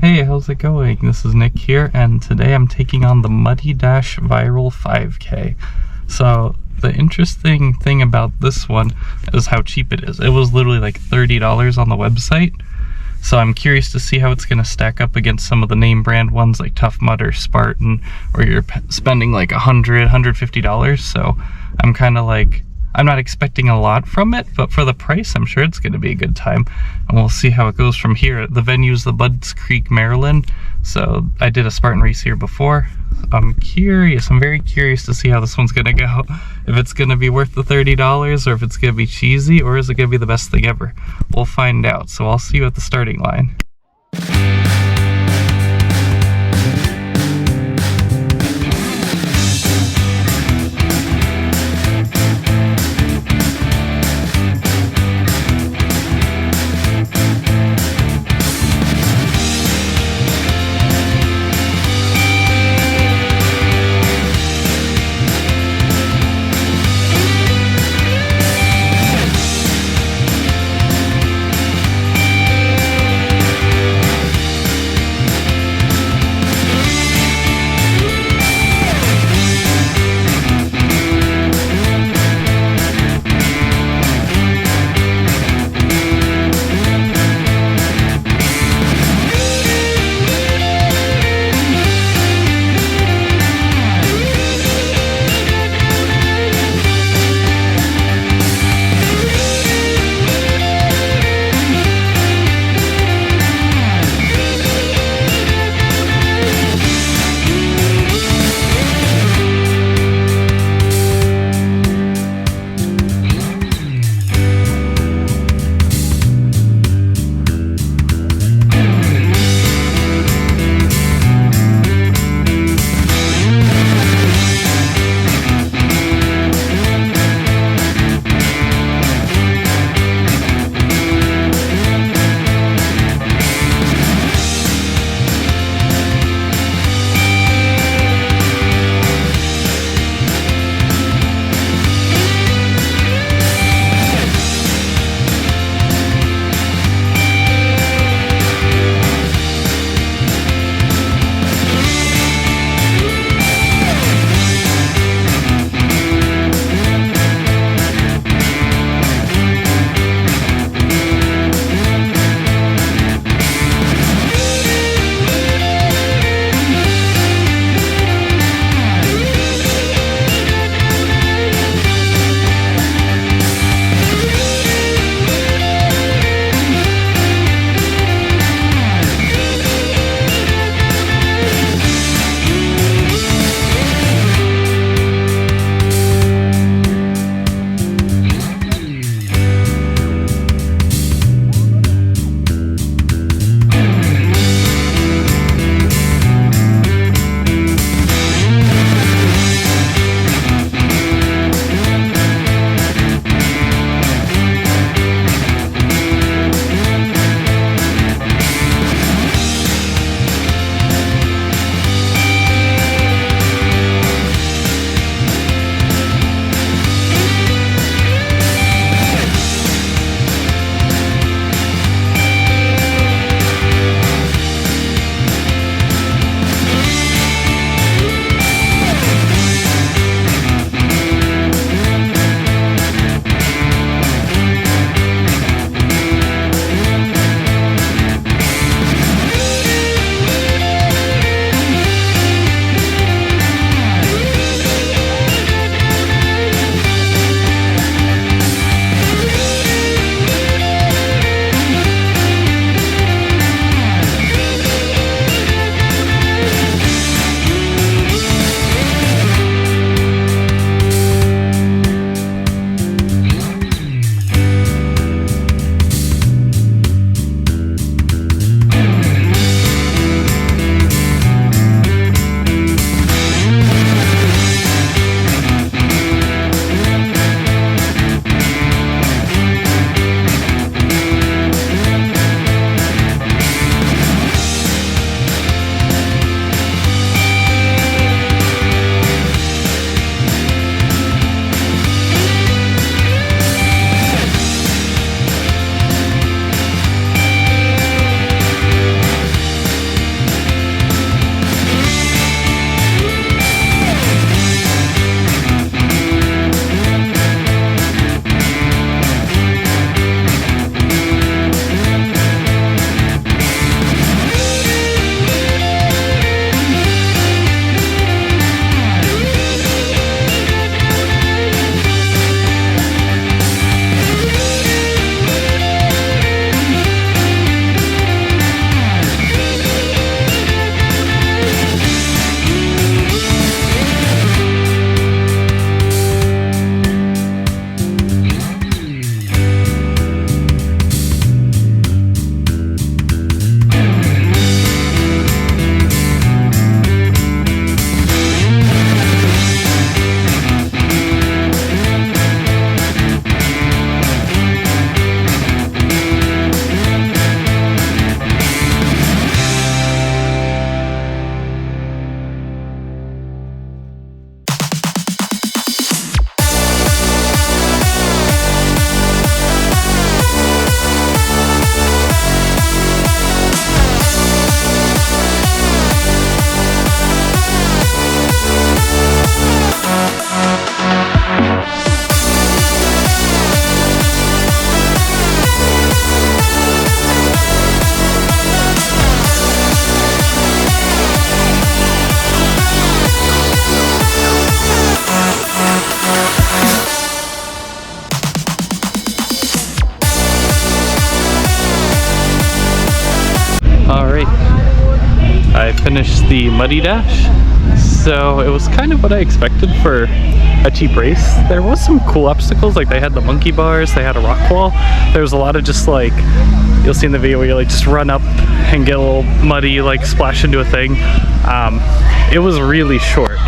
Hey, how's it going? This is Nick here, and today I'm taking on the Muddy Dash Viral 5K. So, the interesting thing about this one is how cheap it is. It was literally like $30 on the website. So I'm curious to see how it's going to stack up against some of the name brand ones like Tough Mud or Spartan, where you're spending like $100, $150. So I'm kind of like, I'm not expecting a lot from it, but for the price, I'm sure it's going to be a good time. And we'll see how it goes from here. The venue's the Budds Creek, Maryland. So I did a Spartan race here before. I'm very curious to see how this one's going to go. If it's going to be worth the $30, or if it's going to be cheesy, or is it going to be the best thing ever? We'll find out. So I'll see you at the starting line. I finished the Muddy Dash. So it was kind of what I expected for a cheap race. There was some cool obstacles, like they had the monkey bars, they had a rock wall. There was a lot of just like, you'll see in the video where you like just run up and get a little muddy, like splash into a thing. It was really short.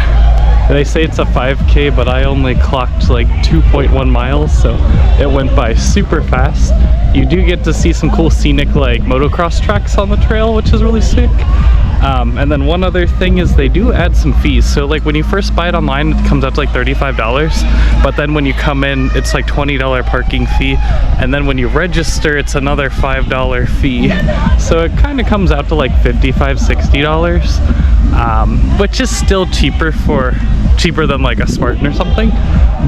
They say it's a 5K, but I only clocked like 2.1 miles, so it went by super fast. You do get to see some cool scenic like motocross tracks on the trail, which is really sick. And then one other thing is they do add some fees. So like when you first buy it online, it comes out to like $35, but then when you come in, it's like $20 parking fee. And then when you register, it's another $5 fee. So it kind of comes out to like $55, $60, which is still cheaper than like a Spartan or something,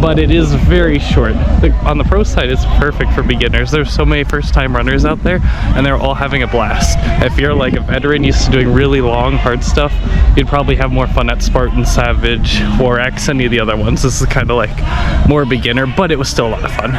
but it is very short. On the pro side, it's perfect for beginners. There's so many first-time runners out there, and they're all having a blast. If you're like a veteran used to doing really long, hard stuff, you'd probably have more fun at Spartan, Savage, 4X, any of the other ones. This is kind of like more beginner, but it was still a lot of fun.